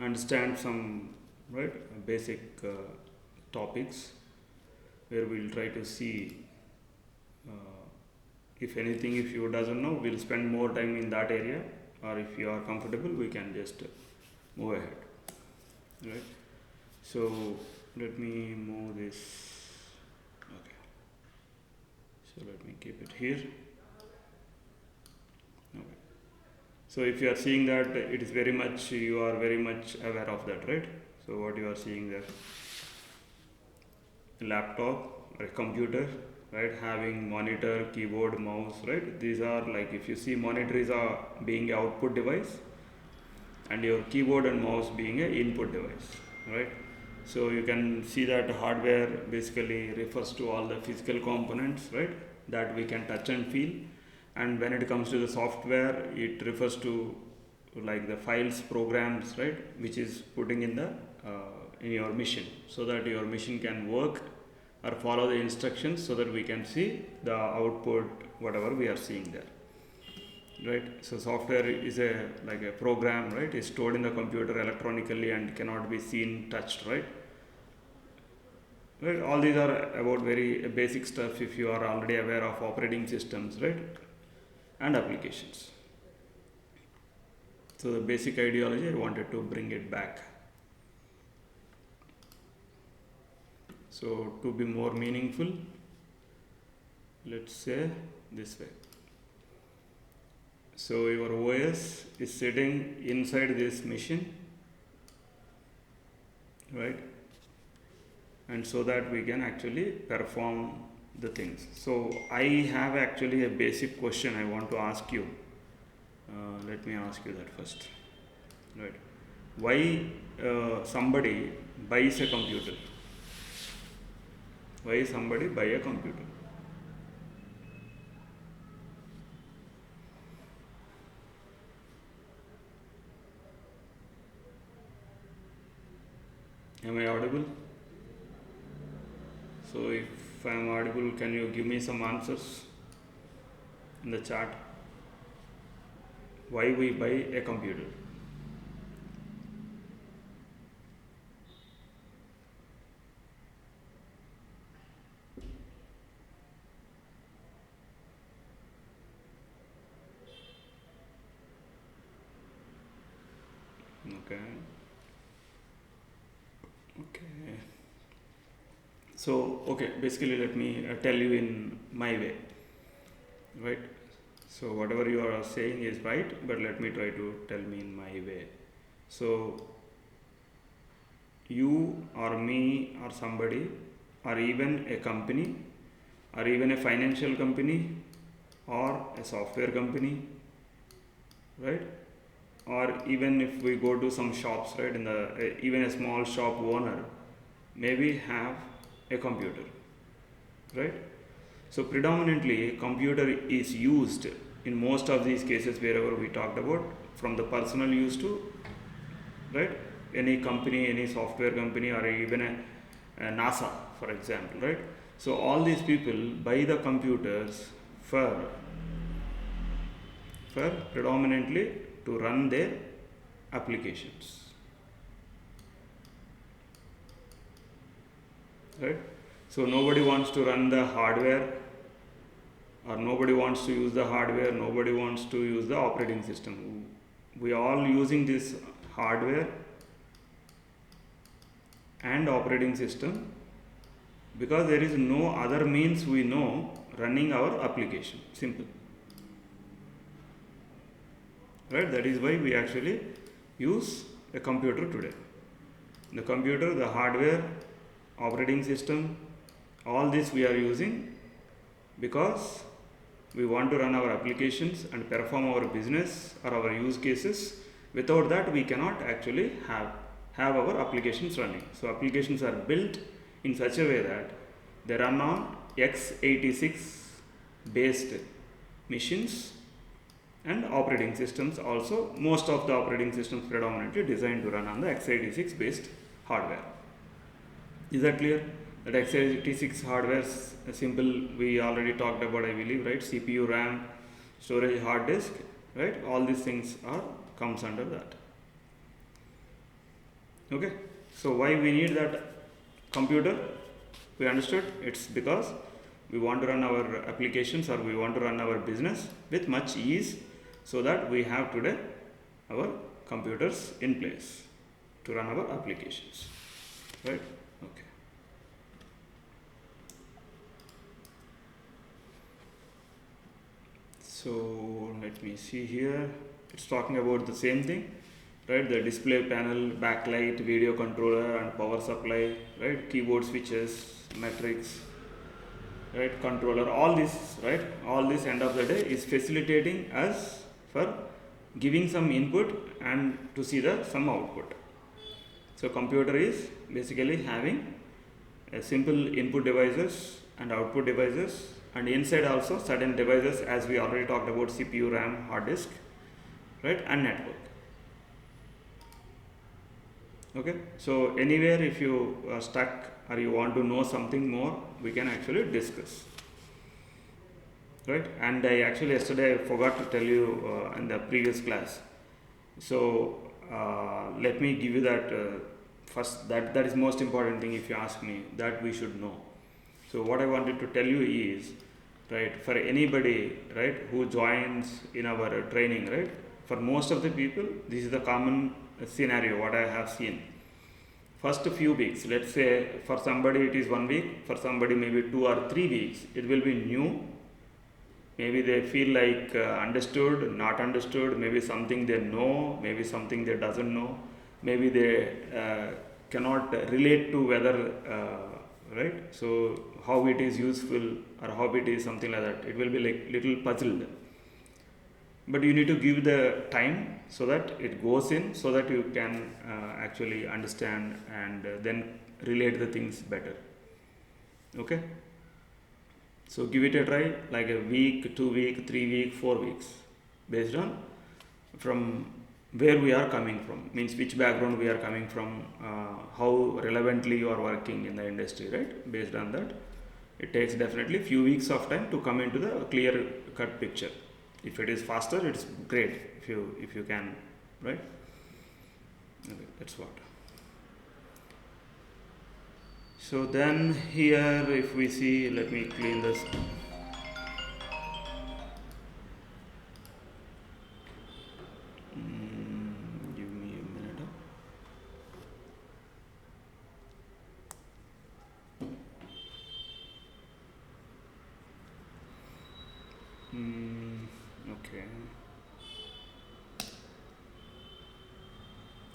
understand some basic topics where we'll try to see uh, if anything, if you doesn't know, we'll spend more time in that area, or if you are comfortable, we can just move ahead, right? So let me move this. Okay, so let me keep it here. Okay. So if you are seeing that, it is very much, you are very much aware of that, right? So what you are seeing there, a laptop or a computer, right, having monitor, keyboard, mouse, right? These are like, if you see, monitor is a being a output device, and your keyboard and mouse being a input device, right? So you can see that hardware basically refers to all the physical components, right, that we can touch and feel. And when it comes to the software, it refers to like the files, programs, right, which is putting in the in your machine, so that your machine can work or follow the instructions, so that we can see the output whatever we are seeing there, right? So software is a like a program, right, is stored in the computer electronically and cannot be seen, touched, right? Right, all these are about very basic stuff if you are already aware of operating systems, right, and applications. So the basic ideology, I wanted to bring it back. So to be more meaningful, let's say this way. So your OS is sitting inside this machine, right? And so that we can actually perform the things. So I have actually a basic question I want to ask you. Let me ask you that first, right? Why somebody buys a computer? Why somebody buy a computer? Am I audible? So if I am audible, can you give me some answers in the chat? Why we buy a computer? Okay. Okay. So, okay, basically let me tell you in my way, right? So whatever you are saying is right, but let me try to tell me in my way. So you or me or somebody, or even a company, or even a financial company, or a software company, right? Or even if we go to some shops, right, in the even a small shop owner maybe have a computer, right? So predominantly computer is used in most of these cases wherever we talked about, from the personal use to, right, any company, any software company, or even a NASA, for example, right? So all these people buy the computers for predominantly to run their applications, right? So nobody wants to run the hardware, or nobody wants to use the hardware, nobody wants to use the operating system. We are all using this hardware and operating system because there is no other means we know running our application. Simple, right? That is why we actually use a computer today. The computer, the hardware, operating system, all this we are using because we want to run our applications and perform our business or our use cases. Without that, we cannot actually have our applications running. So applications are built in such a way that they run on x86 based machines, and operating systems also. Most of the operating systems predominantly designed to run on the x86 based hardware. Is that clear? That x86 hardware is simple, we already talked about, I believe, right? CPU, RAM, storage, hard disk, right? All these things are comes under that. Okay, so why we need that computer? We understood it's because we want to run our applications or we want to run our business with much ease, so that we have today our computers in place to run our applications, right? Okay. So let me see here. It's talking about the same thing, right? The display panel, backlight, video controller, and power supply, right? Keyboard switches, metrics, right? Controller, all this, right? All this end of the day is facilitating us for giving some input and to see the some output. So computer is basically having a simple input devices and output devices, and inside also certain devices, as we already talked about, CPU, RAM, hard disk, right, and network. Okay, so anywhere if you are stuck or you want to know something more, we can actually discuss, right? And I actually yesterday I forgot to tell you in the previous class. So let me give you that first. That is most important thing, if you ask me, that we should know. So what I wanted to tell you is, right, for anybody, right, who joins in our training, right, for most of the people, this is the common scenario what I have seen. First few weeks, let's say for somebody it is 1 week, for somebody maybe 2 or 3 weeks, it will be new. Maybe they feel like understood, not understood, maybe something they know, maybe something they doesn't know, maybe they cannot relate to whether, right, so how it is useful or how it is something like that. It will be like little puzzled. But you need to give the time so that it goes in, so that you can actually understand and then relate the things better. Okay. So give it a try, like a week, 2 week, 3 week, 4 weeks, based on from where we are coming from, means which background we are coming from, how relevantly you are working in the industry, right? Based on that, it takes definitely few weeks of time to come into the clear cut picture. If it is faster, it's great. If you can, right? Okay, that's what. So then here, if we see, let me clean this. Give me a minute. Okay.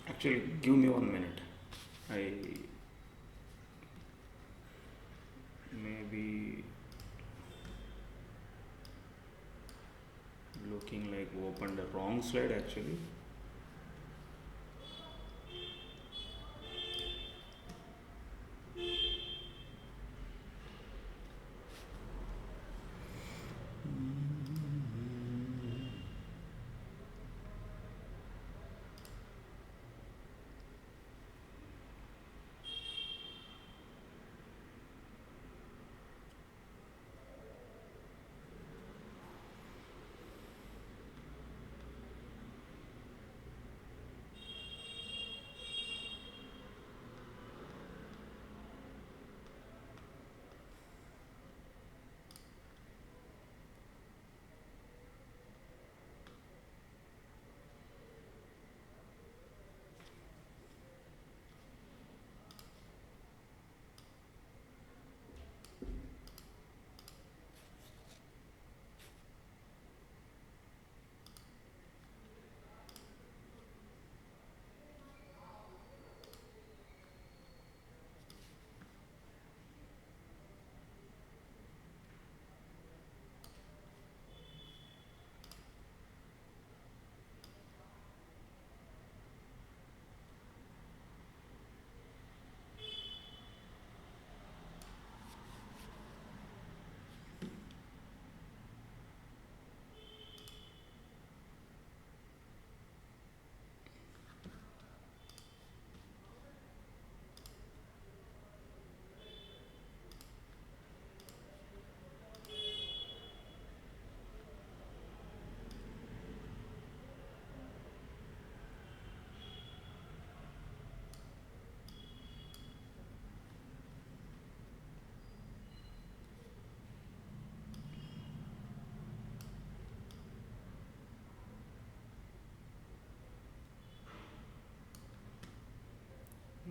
Actually, give me 1 minute. I maybe looking like opened the wrong slide actually.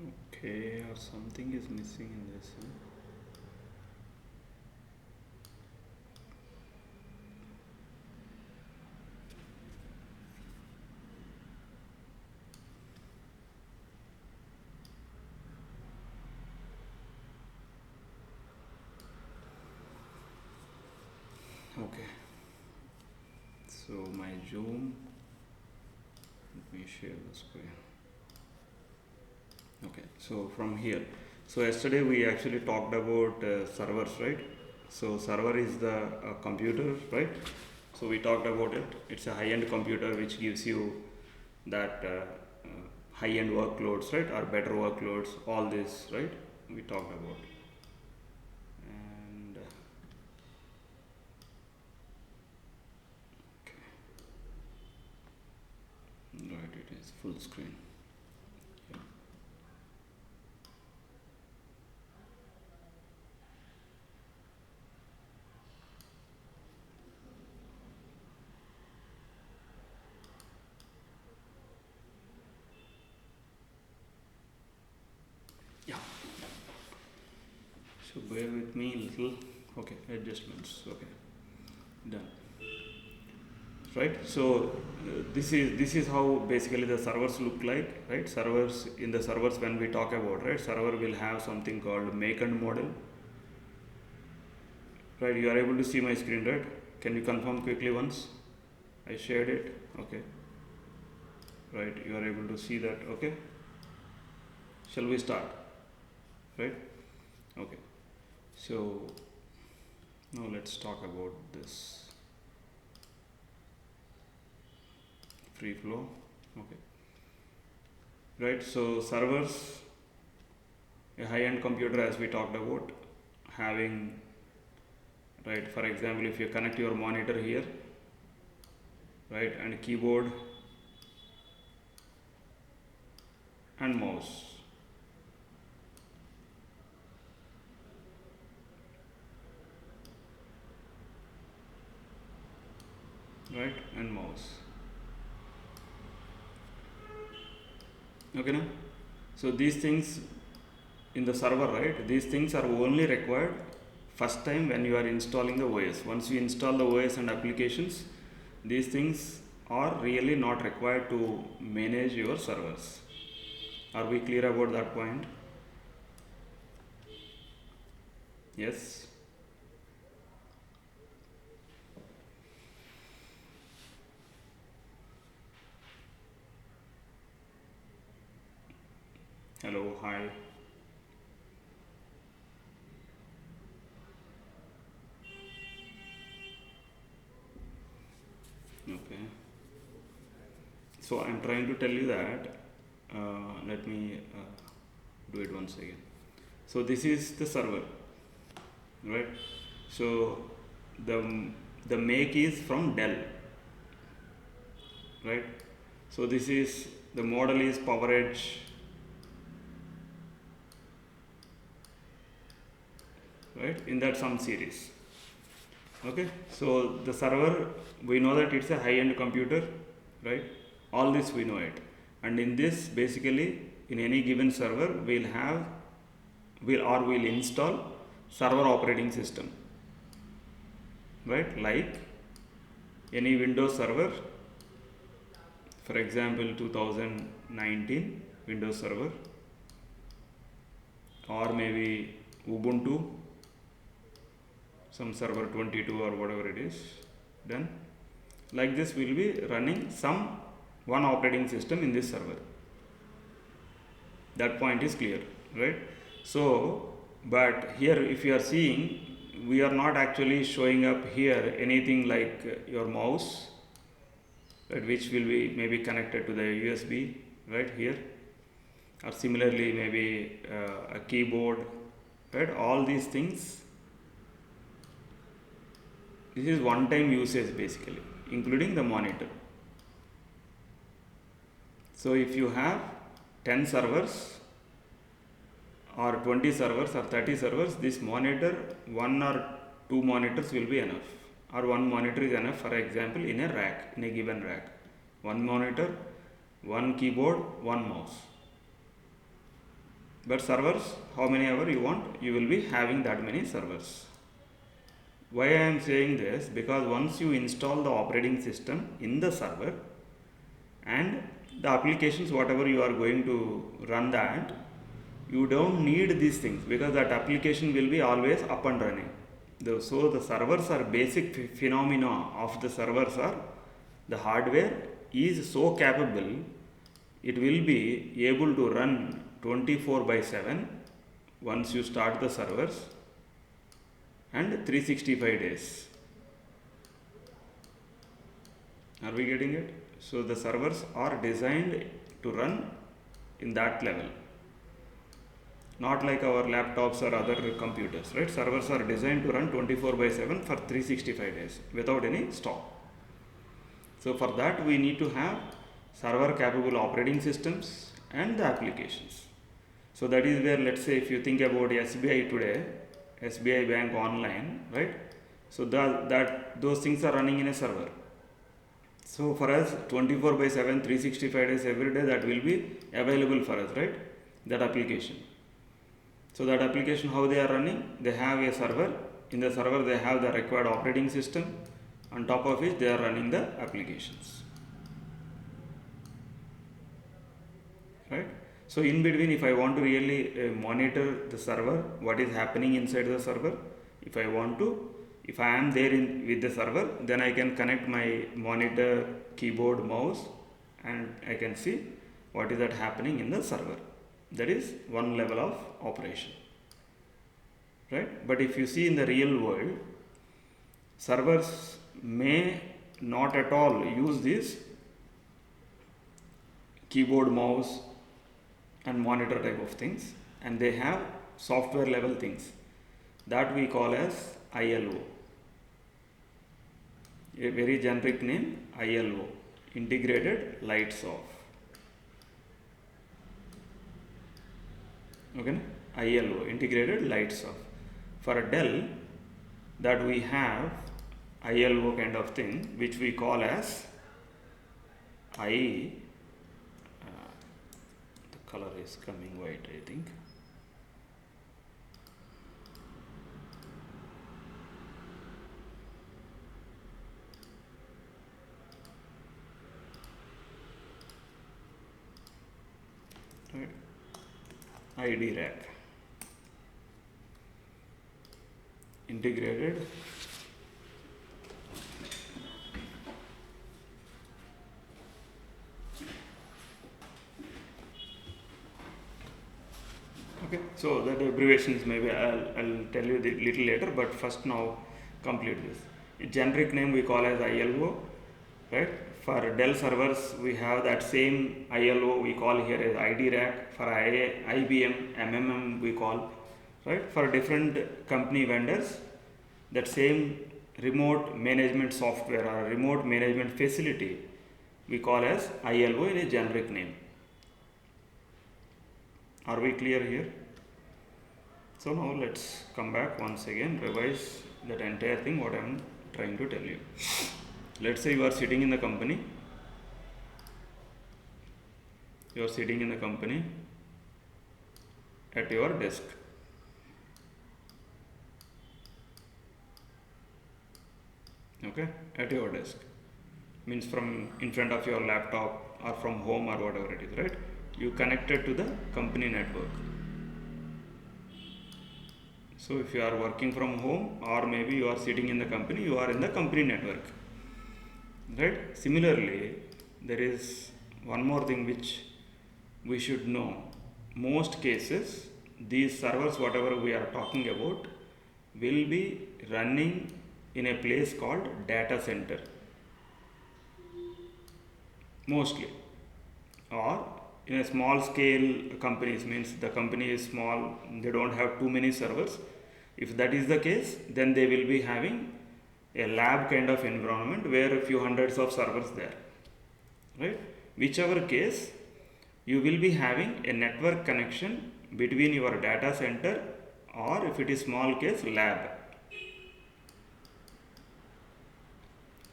Okay, or something is missing in this. Okay, so my Zoom, let me share the screen. Okay, so from here, so yesterday we actually talked about servers, right? So server is the computer, right? So we talked about it. It's a high-end computer which gives you that high-end workloads, right, or better workloads. All this, right? We talked about, and right, it is full screen. Yeah. So bear with me a little. Okay, adjustments. Okay, done. Right. So this is how basically the servers look like. Right. Servers, in the servers, when we talk about, right, server will have something called make and model. Right. You are able to see my screen, right? Can you confirm quickly once? I shared it. Okay. Right. You are able to see that. Okay. Shall we start? Right. Okay. So now let's talk about this free flow. Okay. Right. So servers, a high-end computer, as we talked about, having, right, for example, if you connect your monitor here, right, and keyboard and mouse, right, and mouse. Okay, now, so these things in the server, right, these things are only required first time when you are installing the OS. Once you install the OS and applications, these things are really not required to manage your servers. Are we clear about that point? Yes. Hello, hi. Okay. So I'm trying to tell you that. Let me do it once again. So this is the server, right? So the the make is from Dell, right? So this is the model is PowerEdge, right? In that some series. Okay. So the server, we know that it's a high-end computer, right? All this we know it, and in this basically in any given server we'll install server operating system, right? Like any Windows server, for example 2019 Windows server, or maybe Ubuntu, some server 22 or whatever it is, then like this will be running some one operating system in this server. That point is clear, right? So but here if you are seeing, we are not actually showing up here anything like your mouse, right, which will be maybe connected to the USB, right, here, or similarly maybe a keyboard, right? All these things, this is one time usage basically, including the monitor. So if you have 10 servers or 20 servers or 30 servers, this monitor, one or two monitors will be enough, or one monitor is enough, for example in a rack, in a given rack, one monitor, one keyboard, one mouse, But servers, how many ever you want, you will be having that many servers. Why I am saying this? Because once you install the operating system in the server and the applications whatever you are going to run that, you don't need these things because that application will be always up and running. So the servers are basic phenomena of the servers are the hardware is so capable, it will be able to run 24/7 once you start the servers and 365 days. Are we getting it? So the servers are designed to run in that level, not like our laptops or other computers, right? Servers are designed to run 24/7 for 365 days without any stop. So for that we need to have server capable operating systems and the applications. So that is where, let's say if you think about SBI today, SBI Bank Online, right? So that those things are running in a server. So for us 24/7 365 days every day that will be available for us, right? That application. So that application, how they are running, they have a server. In the server they have the required operating system, on top of which they are running the applications, right? So in between, if I want to really monitor the server, what is happening inside the server, if I am there with the server, then I can connect my monitor, keyboard, mouse, and I can see what is that happening in the server. That is one level of operation, right? But if you see in the real world, servers may not at all use this keyboard, mouse and monitor type of things, and they have software level things that we call as ILO, a very generic name, ILO, integrated lights off. Okay, ILO, integrated lights off. For a Dell, that we have ILO kind of thing, which we call as the color is coming white, I think. Right. ID rack, integrated okay. So that abbreviations maybe I'll tell you the little later, but first now complete this. A generic name we call as ILO, right? For Dell servers we have that same ILO we call here as ID rack. For IBM MMM we call, right? For different company vendors, that same remote management software or remote management facility we call as ILO in a generic name. Are we clear here? So now let's come back once again, revise that entire thing what I am trying to tell you. Let's say you are sitting in the company. You are sitting in the company at your desk. Okay, at your desk means from in front of your laptop or from home or whatever it is, right? You connected to the company network. So if you are working from home or maybe you are sitting in the company, you are in the company network, right? Similarly, there is one more thing which we should know. Most cases, these servers whatever we are talking about will be running in a place called data center mostly, or in a small scale companies, means the company is small, they don't have too many servers. If that is the case, then they will be having a lab kind of environment where a few hundreds of servers there, right? Whichever case, you will be having a network connection between your data center or if it is small case lab,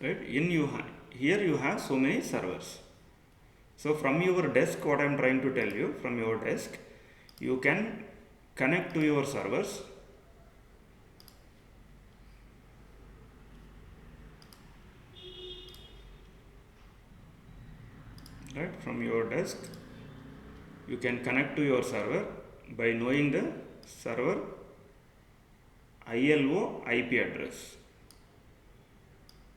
right? Here you have so many servers. So from your desk, what I am trying to tell you, from your desk, you can connect to your servers, right? From your desk you can connect to your server by knowing the server ILO IP address.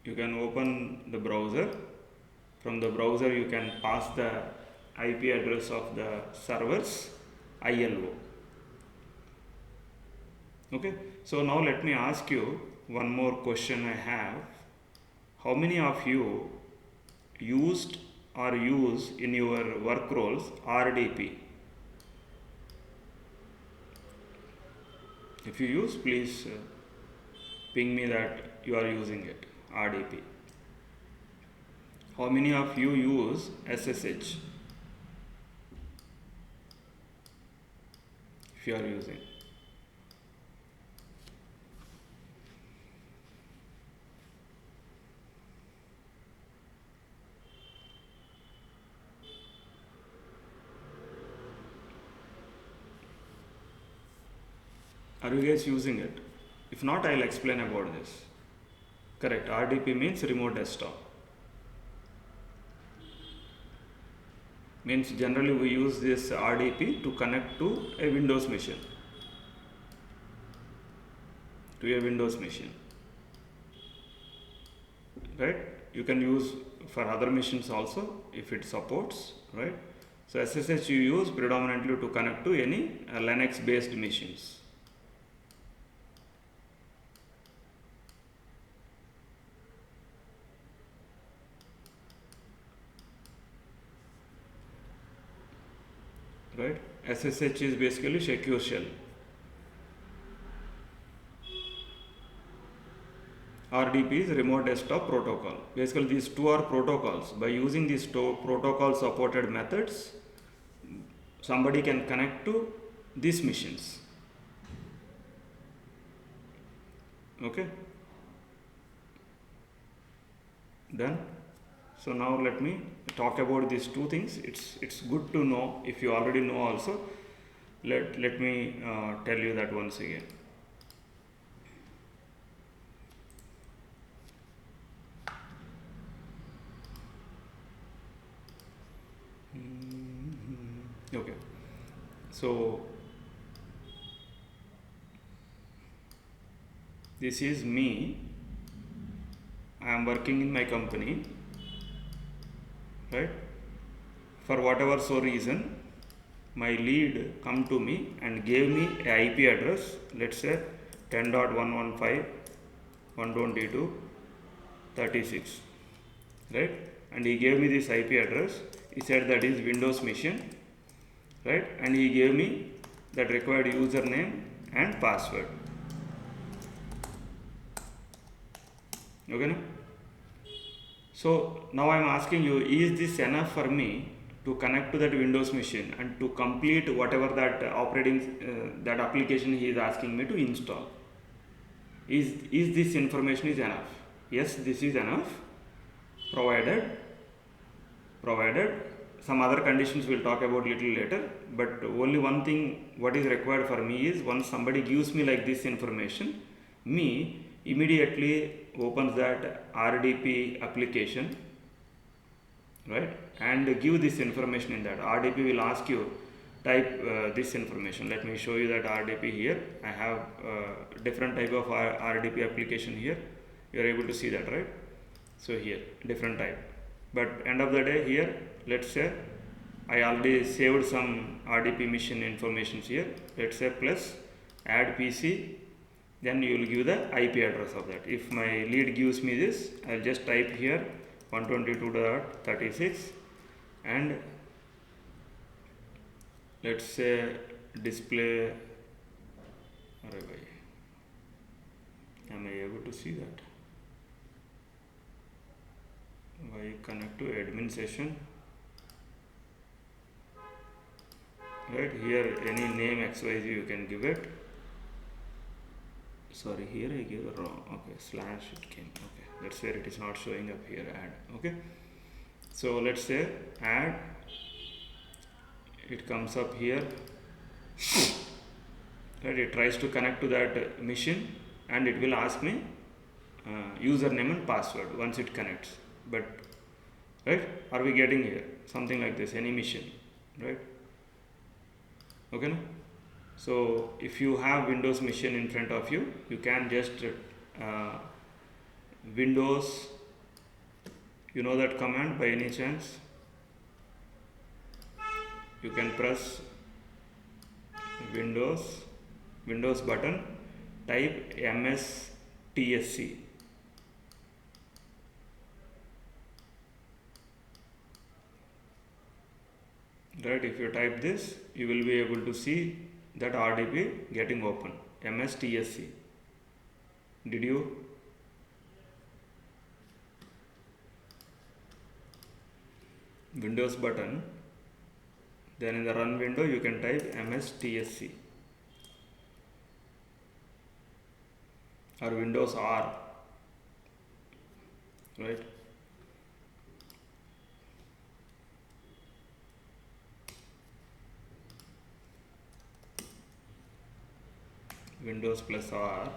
You can open the browser. From the browser you can pass the IP address of the server's ILO. Okay, so now let me ask you one more question I have. How many of you used or use in your work roles RDP? If you use, please ping me that you are using it, RDP. How many of you use SSH? If you are using. Are you guys using it? If not, I'll explain about this. Correct, RDP means remote desktop. Means generally we use this RDP to connect to a Windows machine. Right? You can use for other machines also if it supports, right? So SSH you use predominantly to connect to any Linux based machines. Right? SSH is basically secure shell. RDP is remote desktop protocol. Basically these two are protocols. By using these two protocol supported methods, somebody can connect to these machines. Okay, done. So now let me talk about these two things. It's good to know. If you already know also, let me tell you that once again. Okay, so this is me. I am working in my company, right? For whatever so reason, my lead come to me and gave me a IP address, let's say 10.115.122.36, right? And he gave me this IP address. He said that is Windows machine, right? And he gave me that required username and password. Okay, no? So now I am asking you, is this enough for me to connect to that Windows machine and to complete whatever that that application he is asking me to install? Is this information is enough? Yes, this is enough, provided some other conditions we'll talk about little later. But only one thing what is required for me is, once somebody gives me like this information, me immediately opens that RDP application, right, and give this information in that. RDP will ask you type this information. Let me show you that RDP here. I have different type of RDP application here. You are able to see that, right? So here different type, but end of the day here, let's say I already saved some RDP machine information here. Let's say plus add PC, then you will give the IP address of that. If my lead gives me this, I'll just type here 122.36 and let's say display. Am I able to see that? Why connect to admin session? Right here, any name XYZ you can give it. Sorry, here I give a wrong. Okay, slash it came. Okay, that's where it is not showing up here. Add. Okay, so let's say add. It comes up here. Right, it tries to connect to that machine and it will ask me username and password once it connects. But right, are we getting here something like this, any machine, right? Okay, no? So if you have Windows machine in front of you, you can just uh, Windows, you know that command by any chance? You can press Windows button, type MSTSC. Right, if you type this, you will be able to see that RDP getting open, MSTSC. Did you? Windows button, then in the run window you can type MSTSC or Windows R, right? Windows plus R,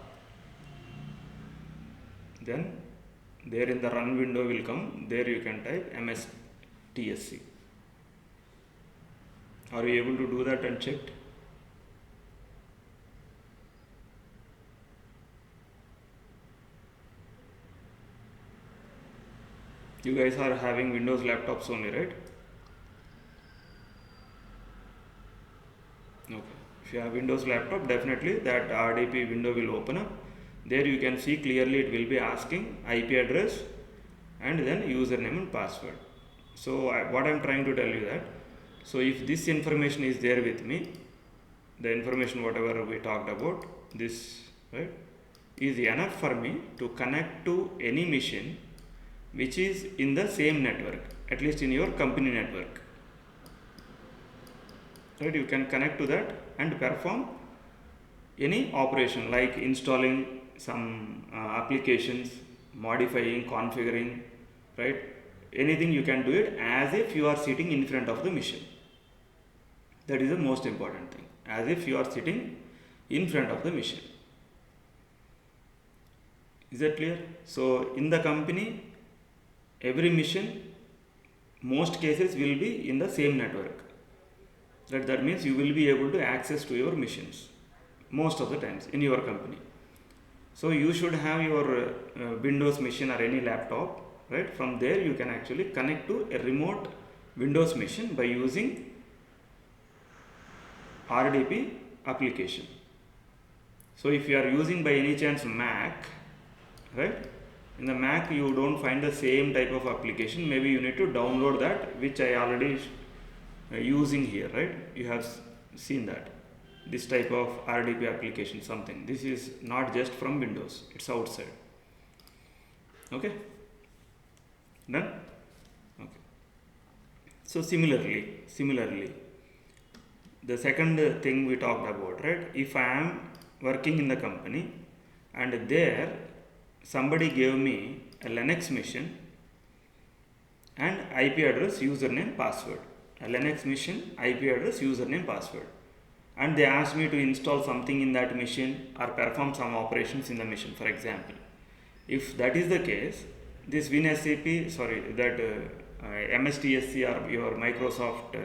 then there in the run window will come, there you can type MSTSC. Are you able to do that and check? You guys are having Windows laptops only, right? Okay. If you have Windows laptop, definitely that RDP window will open up. There you can see clearly it will be asking IP address and then username and password. So what I am trying to tell you that, so if this information is there with me, the information whatever we talked about, this, right, is enough for me to connect to any machine which is in the same network, at least in your company network. Right, you can connect to that and perform any operation like installing some applications, modifying, configuring, right? Anything you can do it as if you are sitting in front of the machine. That is the most important thing, as if you are sitting in front of the machine. Is that clear? So in the company, every machine, most cases will be in the same network. That means you will be able to access to your machines most of the times in your company. So you should have your Windows machine or any laptop, right? From there you can actually connect to a remote Windows machine by using RDP application. So if you are using by any chance Mac, right? In the Mac you don't find the same type of application. Maybe you need to download that, which I already using here, right? You have seen that this type of RDP application, something. This is not just from Windows, it's outside. Okay, done. Okay, so similarly the second thing we talked about, right? If I am working in the company and there somebody gave me a Linux machine and IP address, username, password. A Linux machine, IP address, username, password, and they asked me to install something in that machine or perform some operations in the machine, for example. If that is the case, this MSTSC or your Microsoft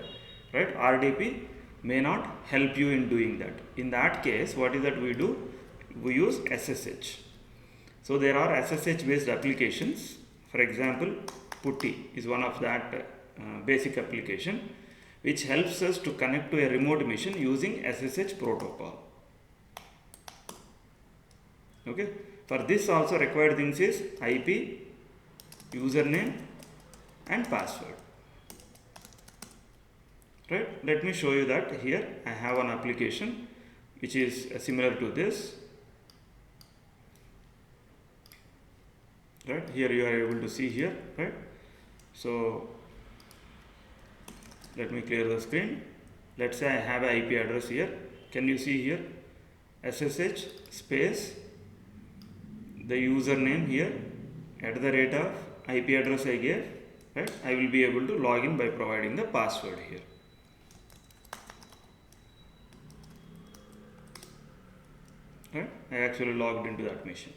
right RDP may not help you in doing that. In that case, what is that we do? We use SSH. So there are SSH based applications. For example, Putty is one of that basic application which helps us to connect to a remote machine using SSH protocol. Okay, for this also required things is IP, username and password. Right, let me show you that. Here I have an application which is similar to this. Right, here you are able to see here, right? So let me clear the screen. Let's say I have an IP address here. Can you see here? SSH space the username here at the rate of IP address I gave, right? I will be able to log in by providing the password here. right? I actually logged into that machine.